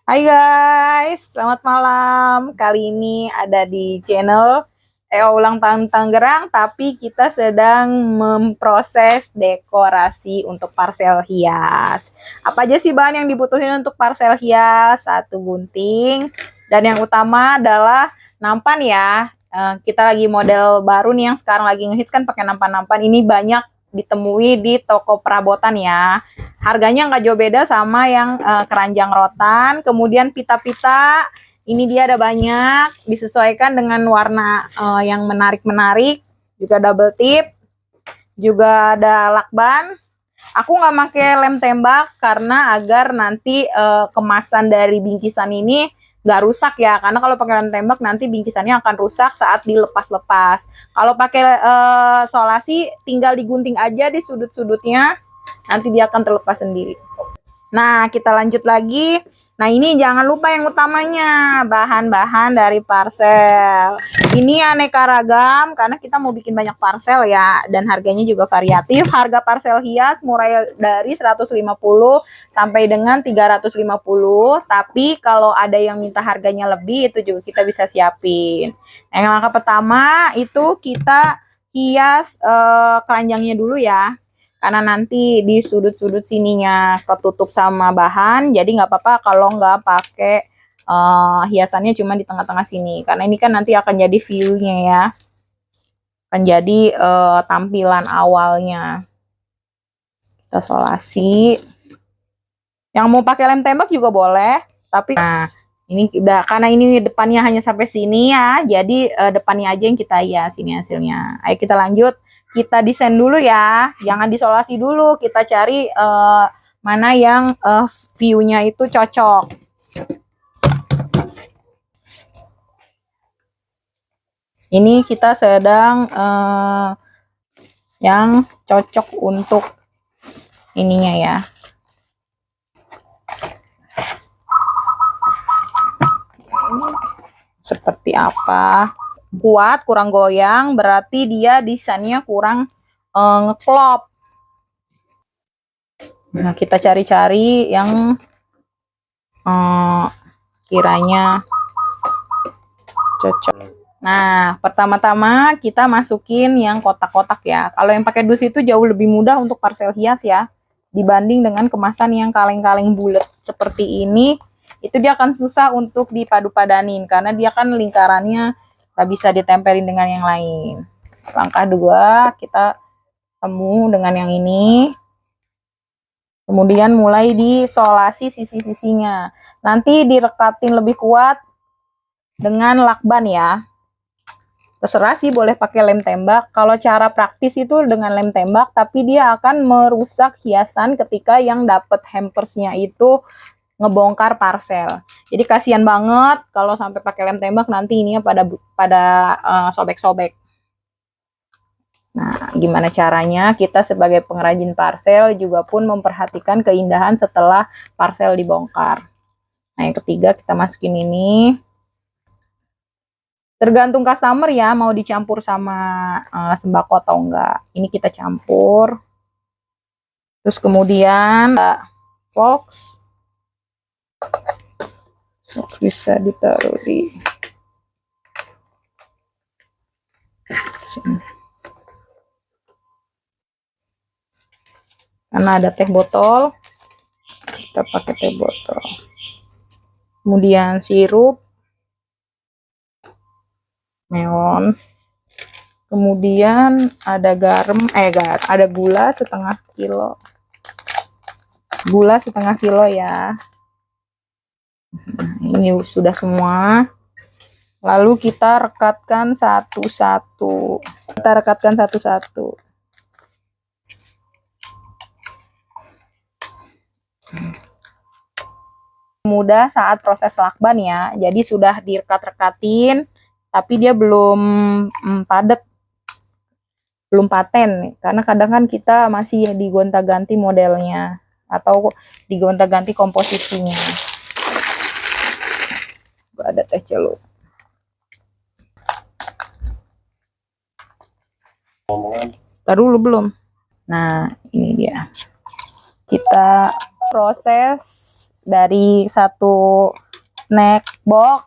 Hai guys, selamat malam. Kali ini ada di channel Ulang Tahun Tangerang, tapi kita sedang memproses dekorasi untuk parsel hias. Apa aja sih bahan yang dibutuhin untuk parsel hias? Satu gunting, dan yang utama adalah nampan ya. Kita lagi model baru nih yang sekarang lagi ngehits kan pakai nampan-nampan. Ini banyak ditemui di toko perabotan ya. Harganya nggak jauh beda sama yang keranjang rotan. Kemudian pita-pita, ini dia ada banyak, disesuaikan dengan warna yang menarik-menarik. Juga double tip, juga ada lakban. Aku nggak pakai lem tembak karena agar nanti kemasan dari bingkisan ini nggak rusak ya, karena kalau pakai lem tembak nanti bingkisannya akan rusak saat dilepas-lepas. Kalau pakai solasi tinggal digunting aja di sudut-sudutnya, nanti dia akan terlepas sendiri. Nah, kita lanjut lagi. Nah, ini jangan lupa yang utamanya, bahan-bahan dari parcel. Ini aneka ragam karena kita mau bikin banyak parcel ya, dan harganya juga variatif. Harga parcel hias mulai dari 150 sampai dengan 350, tapi kalau ada yang minta harganya lebih itu juga kita bisa siapin. Nah, yang langkah pertama itu kita hias keranjangnya dulu ya, karena nanti di sudut-sudut sininya ketutup sama bahan, jadi nggak apa-apa kalau nggak pakai hiasannya cuma di tengah-tengah sini, karena ini kan nanti akan jadi view-nya ya, akan jadi tampilan awalnya. Kita solasi. Yang mau pakai lem tembak juga boleh, tapi nah ini udah, karena ini depannya hanya sampai sini ya, jadi depannya aja yang kita hias ini hasilnya. Ayo kita lanjut, kita desain dulu ya, jangan disolasi dulu, kita cari mana yang view-nya itu cocok. Ini kita sedang yang cocok untuk ininya ya. Seperti apa? Kuat, kurang goyang, berarti dia desainnya kurang ngeklop. Nah, kita cari-cari yang kiranya cocok. Nah, pertama-tama kita masukin yang kotak-kotak ya. Kalau yang pakai dus itu jauh lebih mudah untuk parcel hias ya, dibanding dengan kemasan yang kaleng-kaleng bulat seperti ini. Itu dia akan susah untuk dipadu-padanin karena dia kan lingkarannya nggak bisa ditempelin dengan yang lain. Langkah dua, kita temu dengan yang ini. Kemudian mulai disolasi sisi-sisinya. Nanti direkatin lebih kuat dengan lakban ya. Terserah sih, boleh pakai lem tembak. Kalau cara praktis itu dengan lem tembak, tapi dia akan merusak hiasan ketika yang dapat hampersnya itu ngebongkar parcel. Jadi kasihan banget kalau sampai pakai lem tembak, nanti ininya pada sobek-sobek. Nah, gimana caranya kita sebagai pengrajin parcel juga pun memperhatikan keindahan setelah parcel dibongkar. Nah, yang ketiga kita masukin ini. Tergantung customer ya, mau dicampur sama sembako atau enggak. Ini kita campur. Terus kemudian box bisa ditaruh di sini. Karena ada teh botol, kita pakai teh botol. Kemudian sirup melon. Kemudian ada garam, ada gula setengah kilo. Gula setengah kilo ya. Ini sudah semua. Lalu kita rekatkan satu-satu. Kita rekatkan satu-satu. Mudah saat proses lakban ya. Jadi sudah direkat-rekatin, tapi dia belum padat, belum paten. Karena kadang kan kita masih digonta-ganti modelnya atau digonta-ganti komposisinya. Ada teh celup. Taruh dulu belum. Nah, ini dia. Kita proses dari satu snack box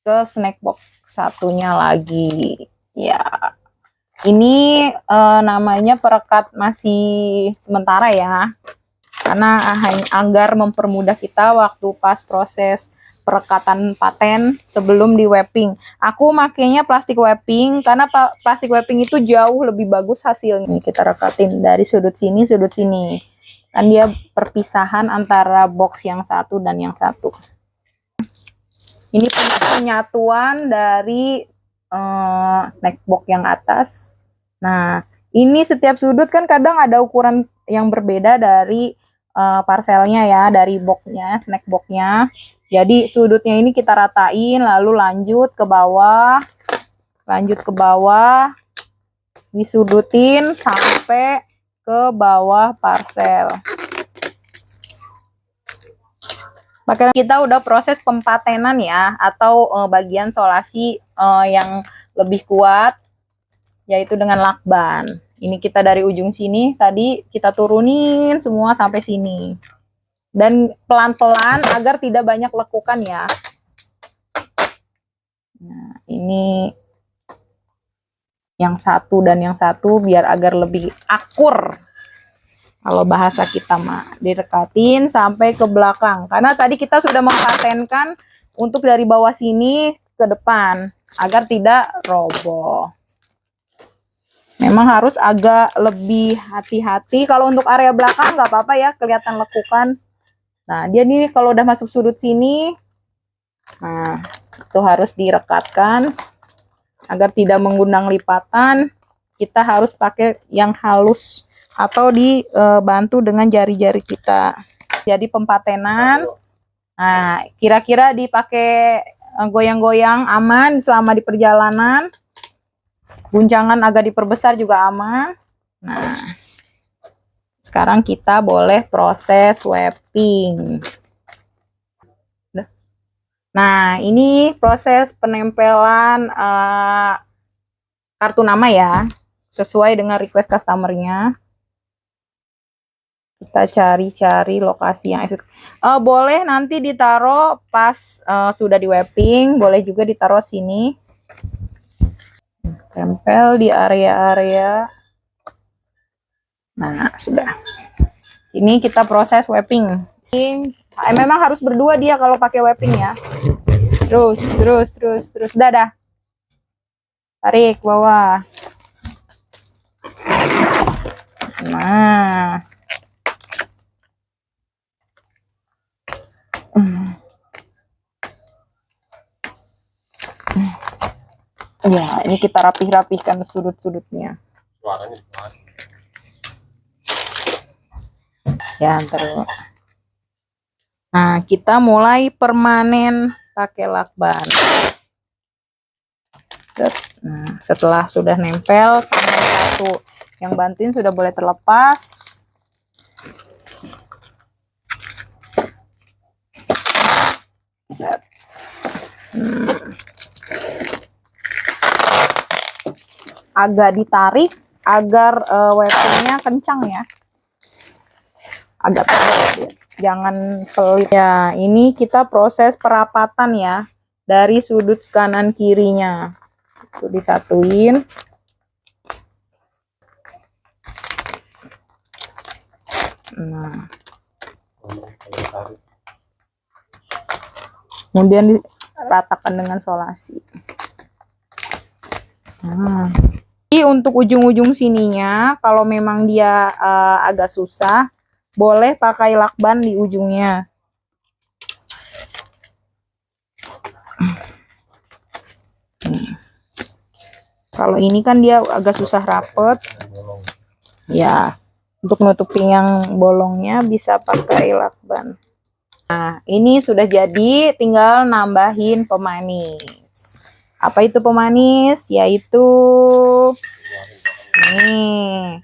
ke snack box satunya lagi. Ya, ini namanya perekat masih sementara ya, karena agar mempermudah kita waktu pas proses perekatan paten sebelum di wrapping. Aku makainya plastik wrapping karena plastik wrapping itu jauh lebih bagus hasilnya. Ini kita rekatin dari sudut sini, kan dia perpisahan antara box yang satu dan yang satu. Ini penyatuan dari snack box yang atas. Nah, ini setiap sudut kan kadang ada ukuran yang berbeda dari parselnya ya, dari boxnya, snack boxnya. Jadi sudutnya ini kita ratain, lalu lanjut ke bawah, disudutin sampai ke bawah parcel. Makanya kita udah proses pempatenan ya, atau bagian solasi yang lebih kuat, yaitu dengan lakban. Ini kita dari ujung sini, tadi kita turunin semua sampai sini. Dan pelan-pelan agar tidak banyak lekukan ya. Nah, ini yang satu dan yang satu biar agar lebih akur. Kalau bahasa kita mah, direkatin sampai ke belakang. Karena tadi kita sudah mempatenkan untuk dari bawah sini ke depan agar tidak roboh. Memang harus agak lebih hati-hati. Kalau untuk area belakang nggak apa-apa ya, kelihatan lekukan. Nah, dia nih kalau udah masuk sudut sini, nah itu harus direkatkan agar tidak mengundang lipatan. Kita harus pakai yang halus atau dibantu dengan jari-jari kita. Jadi pempatenan. Nah, kira-kira dipakai goyang-goyang aman selama di perjalanan. Guncangan agak diperbesar juga aman. Nah, sekarang kita boleh proses wrapping. Nah, ini proses penempelan kartu nama ya, sesuai dengan request customernya. Kita cari-cari lokasi yang boleh nanti ditaruh pas sudah di wrapping, boleh juga ditaruh sini. Tempel di area-area. Nah, sudah. Ini kita proses wrapping. Memang harus berdua dia kalau pakai wrapping ya. Terus. Dah. Tarik bawah. Nah. Ya, ini kita rapih-rapihkan sudut-sudutnya. Suaranya ya, terus. Nah, kita mulai permanen pakai lakban. Nah, setelah sudah nempel, tangan satu yang bantuin sudah boleh terlepas. Set. Agak ditarik agar wrappingnya kencang ya. Agak terik, jangan pelit ya. Ini kita proses perapatan ya dari sudut kanan kirinya. Itu disatuin. Nah, kemudian diratakan dengan solasi. Nah, jadi untuk ujung-ujung sininya, kalau memang dia agak susah, boleh pakai lakban di ujungnya. Kalau ini kan dia agak susah rapet. Ya, untuk nutupin yang bolongnya bisa pakai lakban. Nah, ini sudah jadi, tinggal nambahin pemanis. Apa itu pemanis? Yaitu ini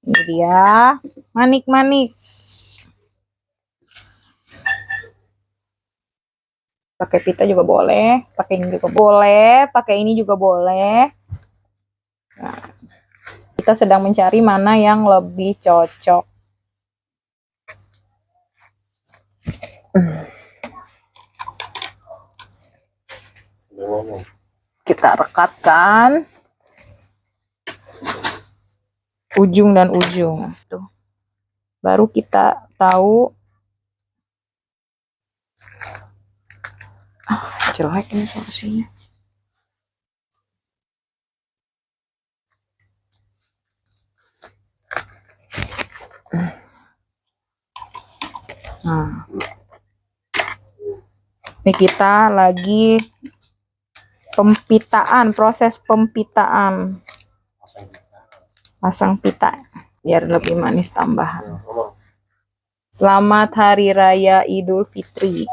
dia manik-manik. Pakai pita juga boleh, pakai ini juga boleh, pakai ini juga boleh. Nah, kita sedang mencari mana yang lebih cocok. Kita rekatkan ujung dan ujung. Tuh. Baru kita tahu. Jelek ini solusinya. Nah, ini kita lagi pempitaan, proses pempitaan. Pasang pita biar lebih manis tambahan. Selamat Hari Raya Idul Fitri.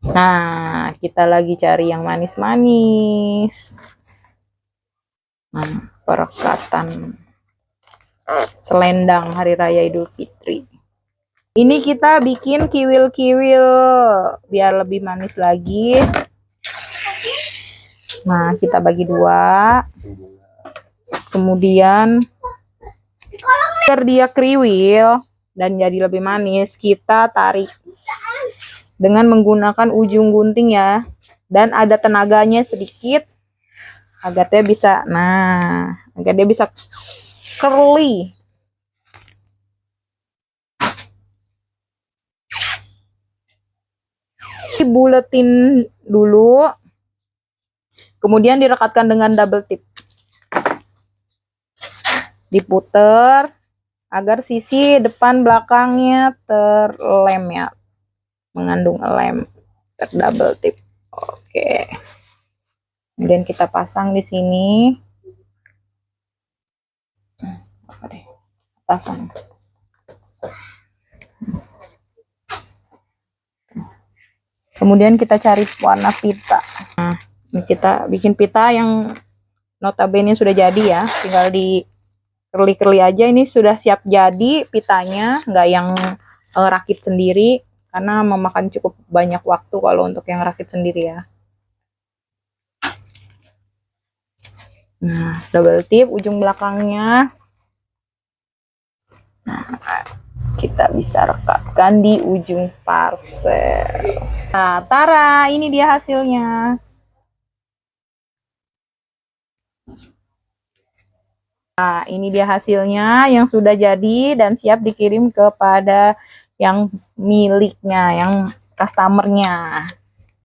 Nah, kita lagi cari yang manis-manis. Nah, perekatan selendang Hari Raya Idul Fitri. Ini kita bikin kiwil-kiwil biar lebih manis lagi. Nah, kita bagi dua. Kemudian biar dia kriwil dan jadi lebih manis, kita tarik dengan menggunakan ujung gunting ya, dan ada tenaganya sedikit agar dia bisa, agar dia bisa curly. Dibuletin dulu, kemudian direkatkan dengan double tip, diputer agar sisi depan belakangnya terlem ya, mengandung lem, terdouble tip. Oke. Kemudian kita pasang di sini. Pasang. Kemudian kita cari warna pita. Nah, ini kita bikin pita yang notabene sudah jadi ya, tinggal di kerli-kerli aja. Ini sudah siap jadi pitanya, nggak yang rakit sendiri, karena memakan cukup banyak waktu kalau untuk yang rakit sendiri ya. Nah, double tip ujung belakangnya. Nah, kita bisa rekatkan di ujung parcel. Nah, tara, ini dia hasilnya. Nah, ini dia hasilnya yang sudah jadi dan siap dikirim kepada yang miliknya, yang customernya.